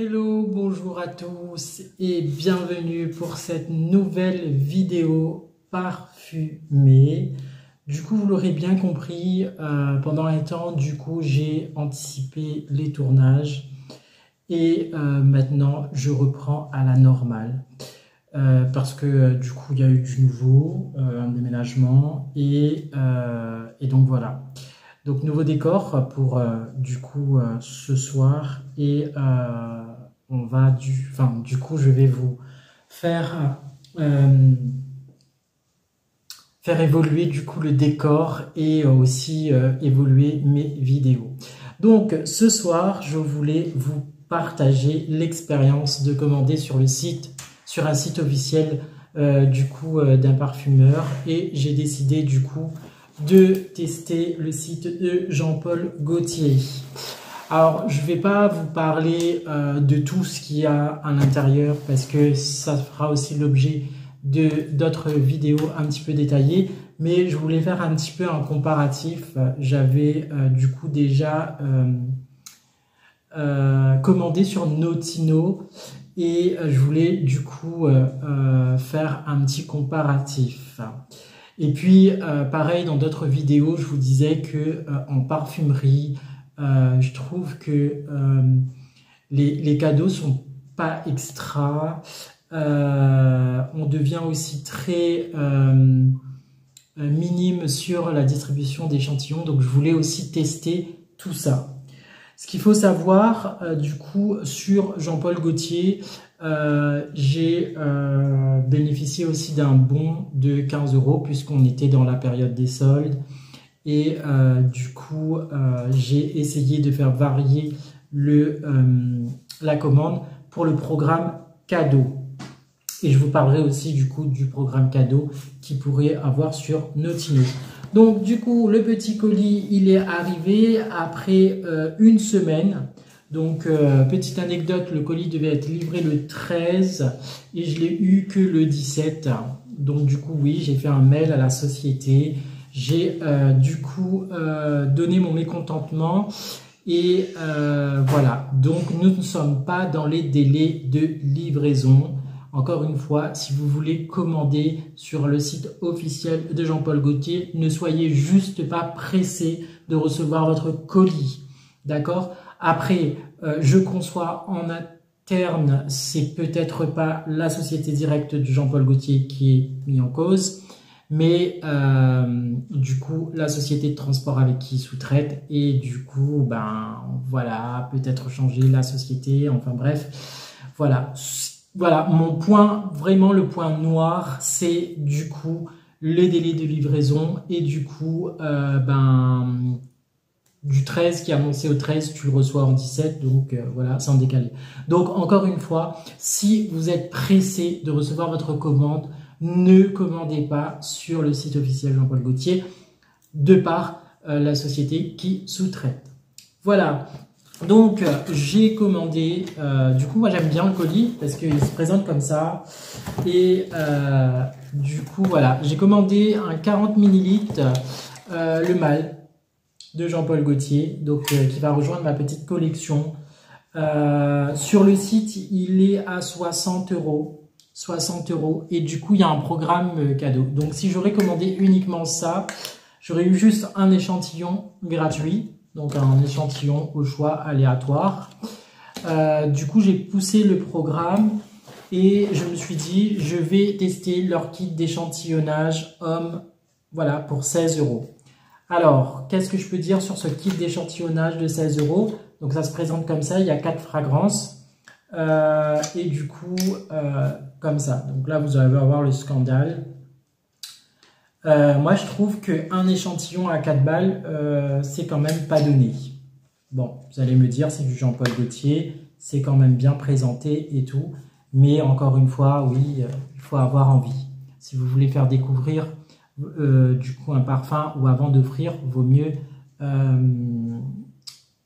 Hello, bonjour à tous et bienvenue pour cette nouvelle vidéo parfumée. Du coup, vous l'aurez bien compris, pendant un temps, du coup, j'ai anticipé les tournages et maintenant, je reprends à la normale. Parce que du coup, il y a eu du nouveau, un déménagement et donc voilà. Donc nouveau décor pour du coup ce soir et on va du coup je vais vous faire évoluer du coup le décor et aussi évoluer mes vidéos. Donc ce soir je voulais vous partager l'expérience de commander sur un site officiel du coup d'un parfumeur et j'ai décidé du coup de tester le site de Jean-Paul Gaultier. Alors, je ne vais pas vous parler de tout ce qu'il y a à l'intérieur parce que ça fera aussi l'objet d'autres vidéos un petit peu détaillées, mais je voulais faire un petit peu un comparatif. J'avais du coup déjà commandé sur Notino et je voulais du coup faire un petit comparatif. Et puis, pareil, dans d'autres vidéos, je vous disais que en parfumerie, je trouve que les cadeaux sont pas extra. On devient aussi très minime sur la distribution d'échantillons. Donc, je voulais aussi tester tout ça. Ce qu'il faut savoir, du coup, sur Jean-Paul Gaultier, j'ai bénéficié aussi d'un bon de 15 € puisqu'on était dans la période des soldes. Et du coup, j'ai essayé de faire varier la commande pour le programme cadeau. Et je vous parlerai aussi du coup du programme cadeau qu'il pourrait avoir sur Notino. Donc du coup, le petit colis, il est arrivé après une semaine. Donc, petite anecdote, le colis devait être livré le 13 et je l'ai eu que le 17. Donc, du coup, oui, j'ai fait un mail à la société. J'ai du coup donné mon mécontentement et voilà. Donc, nous ne sommes pas dans les délais de livraison. Encore une fois, si vous voulez commander sur le site officiel de Jean-Paul Gaultier, ne soyez juste pas pressé de recevoir votre colis. D'accord ? Après, je conçois en interne, c'est peut-être pas la société directe de Jean-Paul Gaultier qui est mise en cause, mais du coup, la société de transport avec qui il sous-traite et du coup, ben voilà, peut-être changer la société, enfin bref, voilà. Voilà, mon point, vraiment le point noir, c'est du coup le délai de livraison et du coup, du 13 qui est annoncé au 13, tu le reçois en 17, donc voilà, c'est en décalé. Donc encore une fois, si vous êtes pressé de recevoir votre commande, ne commandez pas sur le site officiel Jean-Paul Gaultier, de par la société qui sous-traite. Voilà. Donc, j'ai commandé, du coup, moi j'aime bien le colis parce qu'il se présente comme ça. Et du coup, voilà, j'ai commandé un 40 ml, le mâle de Jean-Paul Gaultier, donc qui va rejoindre ma petite collection. Sur le site, il est à 60 €. 60 €. Et du coup, il y a un programme cadeau. Donc, si j'aurais commandé uniquement ça, j'aurais eu juste un échantillon gratuit. Donc un échantillon au choix aléatoire. Du coup, j'ai poussé le programme et je me suis dit, je vais tester leur kit d'échantillonnage homme, voilà, pour 16 €. Alors, qu'est-ce que je peux dire sur ce kit d'échantillonnage de 16 €? Donc ça se présente comme ça, il y a 4 fragrances. Et du coup, comme ça. Donc là, vous allez avoir le scandale. Moi, je trouve qu'un échantillon à 4 balles, c'est quand même pas donné. Bon, vous allez me dire, c'est du Jean-Paul Gaultier, c'est quand même bien présenté et tout. Mais encore une fois, oui, il faut avoir envie. Si vous voulez faire découvrir du coup un parfum ou avant d'offrir, vaut mieux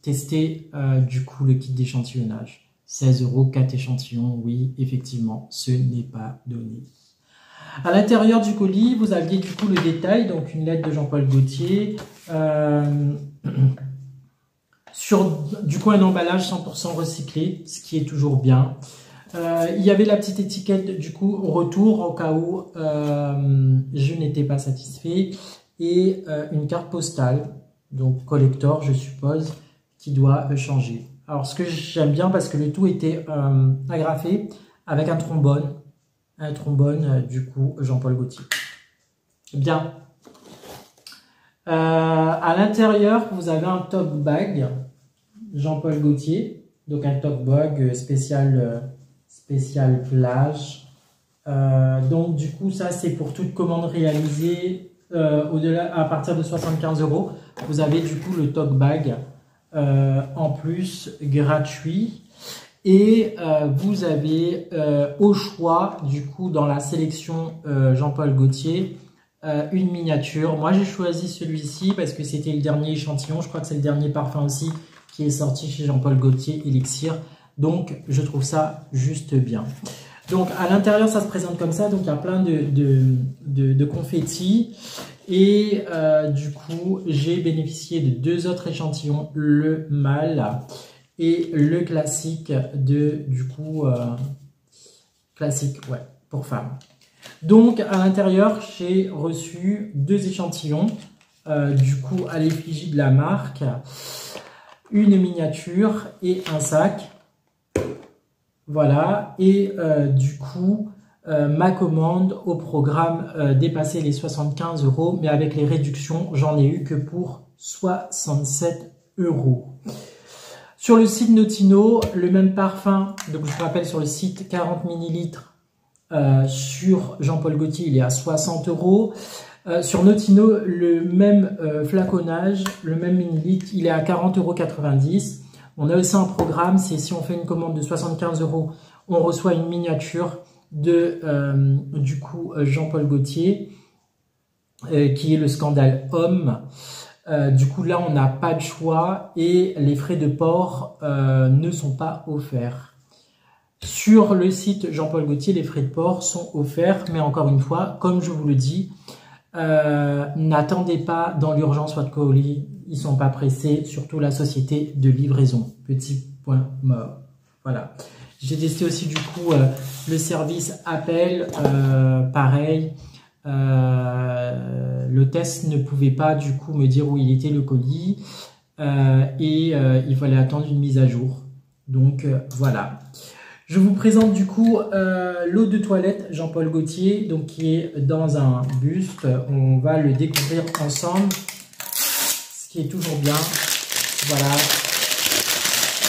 tester du coup le kit d'échantillonnage. 16 €, 4 échantillons, oui, effectivement, ce n'est pas donné. À l'intérieur du colis, vous aviez du coup le Sur du coup un emballage 100% recyclé, ce qui est toujours bien. Il y avait la petite étiquette du coup retour au cas où je n'étais pas satisfait et une carte postale, donc collector je suppose, qui doit changer. Alors ce que j'aime bien parce que le tout était agrafé avec un trombone du coup Jean-Paul Gaultier. Bien. À l'intérieur vous avez un tote bag Jean-Paul Gaultier, donc un tote bag spécial plage. Donc du coup ça c'est pour toute commande réalisée au-delà à partir de 75 €. Vous avez du coup le tote bag en plus gratuit et vous avez au choix du coup dans la sélection Jean-Paul Gaultier une miniature. Moi j'ai choisi celui-ci parce que c'était le dernier échantillon, je crois que c'est le dernier parfum aussi qui est sorti chez Jean-Paul Gaultier Elixir, donc je trouve ça juste bien. Donc à l'intérieur ça se présente comme ça, donc il y a plein de confettis et du coup j'ai bénéficié de 2 autres échantillons, le mâle et le classique du coup classique ouais pour femmes. Donc à l'intérieur j'ai reçu 2 échantillons du coup à l'effigie de la marque, une miniature et un sac. Voilà, et du coup, ma commande au programme dépassait les 75 €, mais avec les réductions, j'en ai eu que pour 67 €. Sur le site Notino, le même parfum, donc je vous rappelle sur le site 40 ml sur Jean-Paul Gaultier, il est à 60 €. Sur Notino, le même flaconnage, le même millilitre, il est à 40,90 €. On a aussi un programme, c'est si on fait une commande de 75 €, on reçoit une miniature de du coup Jean-Paul Gaultier, qui est le scandale homme. Du coup là on n'a pas de choix et les frais de port ne sont pas offerts. Sur le site Jean-Paul Gaultier, les frais de port sont offerts, mais encore une fois, comme je vous le dis, n'attendez pas dans l'urgence votre colis, ils sont pas pressés, surtout la société de livraison. Petit point mort. Voilà. J'ai testé aussi du coup le service appel, pareil. L'hôtesse ne pouvait pas du coup me dire où il était le colis et il fallait attendre une mise à jour. Donc voilà. Je vous présente du coup l'eau de toilette Jean-Paul Gaultier, donc qui est dans un buste. On va le découvrir ensemble, ce qui est toujours bien. Voilà.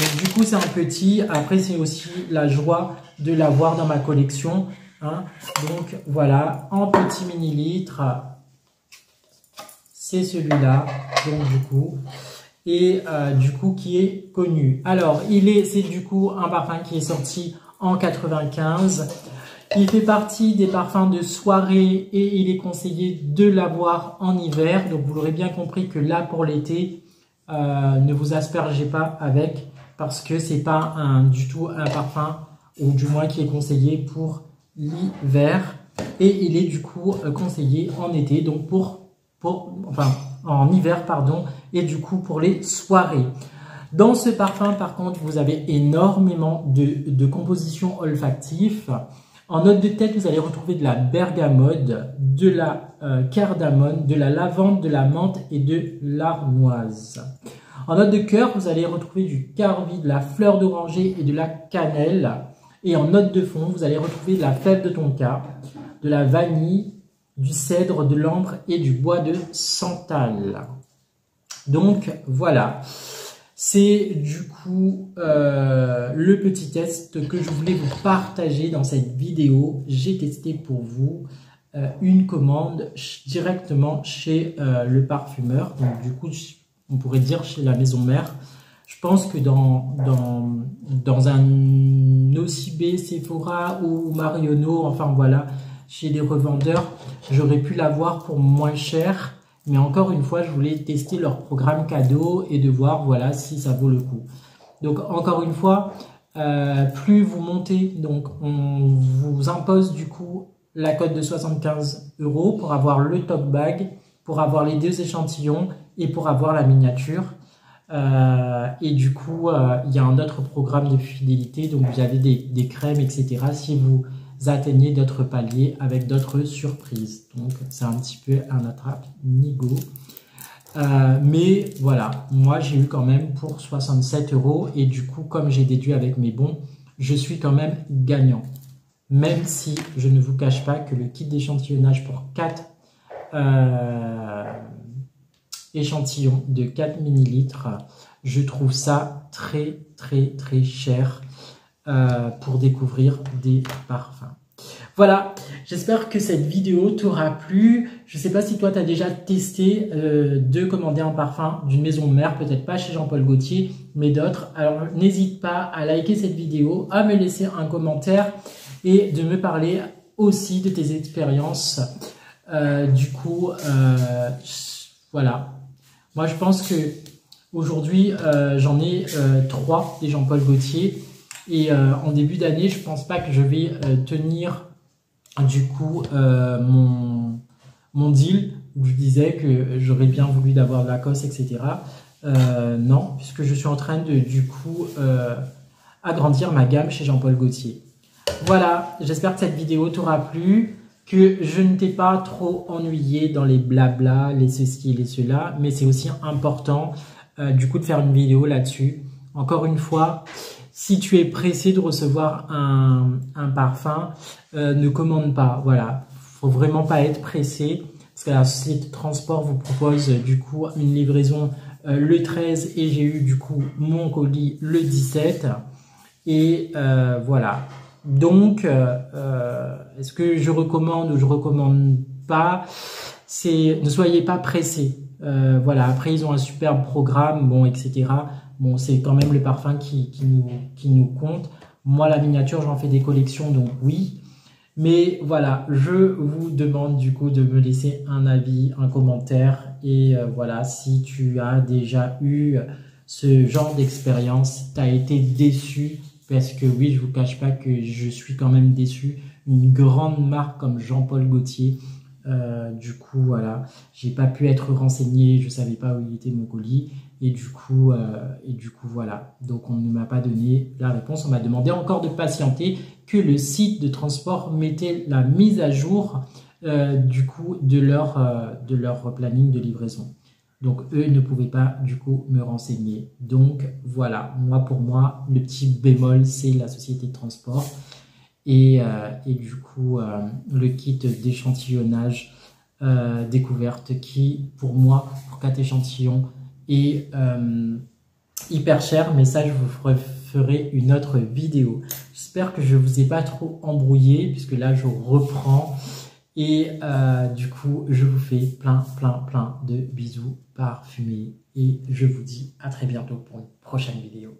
Donc du coup c'est un petit. Après c'est aussi la joie de l'avoir dans ma collection. Hein. Donc voilà, en petit millilitre, c'est celui-là. Donc du coup. Et du coup qui est connu. Alors c'est du coup un parfum qui est sorti en 95. Il fait partie des parfums de soirée et il est conseillé de l'avoir en hiver. Donc vous l'aurez bien compris que là pour l'été, ne vous aspergez pas avec parce que c'est pas du tout un parfum ou du moins qui est conseillé pour l'hiver et il est du coup conseillé en été, donc en hiver pardon, et du coup pour les soirées. Dans ce parfum par contre vous avez énormément de compositions olfactives. En note de tête vous allez retrouver de la bergamote, de la cardamone, de la lavande, de la menthe et de l'arnoise. En note de cœur vous allez retrouver du carvi, de la fleur d'oranger et de la cannelle. Et en note de fond vous allez retrouver de la fève de tonka, de la vanille, du cèdre, de l'ambre et du bois de santal. Donc voilà, c'est du coup le petit test que je voulais vous partager dans cette vidéo. J'ai testé pour vous une commande directement chez le parfumeur, donc du coup on pourrait dire chez la maison mère. Je pense que dans un OCB, Sephora ou Marionneau, enfin voilà, chez les revendeurs, j'aurais pu l'avoir pour moins cher. Mais encore une fois, je voulais tester leur programme cadeau et de voir voilà, si ça vaut le coup. Donc encore une fois, plus vous montez, donc on vous impose du coup la cote de 75 € pour avoir le top bag, pour avoir les 2 échantillons et pour avoir la miniature. Et du coup, il y a un autre programme de fidélité, donc vous avez des crèmes, etc. si vous atteignez d'autres paliers avec d'autres surprises. Donc c'est un petit peu un attrape-nigo. Mais voilà, moi j'ai eu quand même pour 67 € et du coup, comme j'ai déduit avec mes bons, je suis quand même gagnant. Même si je ne vous cache pas que le kit d'échantillonnage pour 4 échantillons de 4 ml, je trouve ça très cher pour découvrir des parfums. Voilà, j'espère que cette vidéo t'aura plu. Je ne sais pas si toi, tu as déjà testé de commander un parfum d'une maison mère, peut-être pas chez Jean-Paul Gaultier, mais d'autres. Alors, n'hésite pas à liker cette vidéo, à me laisser un commentaire et de me parler aussi de tes expériences. Voilà. Moi, je pense que aujourd'hui, j'en ai 3 des Jean-Paul Gaultier. Et en début d'année, je pense pas que je vais tenir du coup mon deal où je disais que j'aurais bien voulu d'avoir de la Lacoste, etc. Non, puisque je suis en train de du coup agrandir ma gamme chez Jean-Paul Gaultier. Voilà, j'espère que cette vidéo t'aura plu, que je ne t'ai pas trop ennuyé dans les blabla, les ceci et les cela, mais c'est aussi important du coup de faire une vidéo là-dessus. Encore une fois, si tu es pressé de recevoir un parfum, ne commande pas. Voilà, faut vraiment pas être pressé parce que la société de transport vous propose du coup une livraison le 13 et j'ai eu du coup mon colis le 17. Et voilà. Donc, est-ce que je recommande ou je recommande pas? Ne soyez pas pressés. Voilà. Après, ils ont un superbe programme, bon, etc. Bon, c'est quand même le parfum qui nous compte. Moi, la miniature, j'en fais des collections, donc oui. Mais voilà, je vous demande du coup de me laisser un avis, un commentaire. Et voilà, si tu as déjà eu ce genre d'expérience, tu as été déçu. Parce que oui, je vous cache pas que je suis quand même déçu. Une grande marque comme Jean-Paul Gaultier. Du coup, voilà, j'ai pas pu être renseigné, je savais pas où il était mon colis. Et du coup, voilà. Donc, on ne m'a pas donné la réponse. On m'a demandé encore de patienter que le site de transport mettait la mise à jour du coup de leur planning de livraison. Donc, eux ne pouvaient pas, du coup, me renseigner. Donc, voilà. Pour moi, le petit bémol, c'est la société de transport. Et du coup, le kit d'échantillonnage découverte qui, pour moi, pour 4 échantillons, est hyper cher. Mais ça, je vous ferai une autre vidéo. J'espère que je ne vous ai pas trop embrouillé, puisque là, je reprends. Et du coup, je vous fais plein de bisous parfumés. Et je vous dis à très bientôt pour une prochaine vidéo.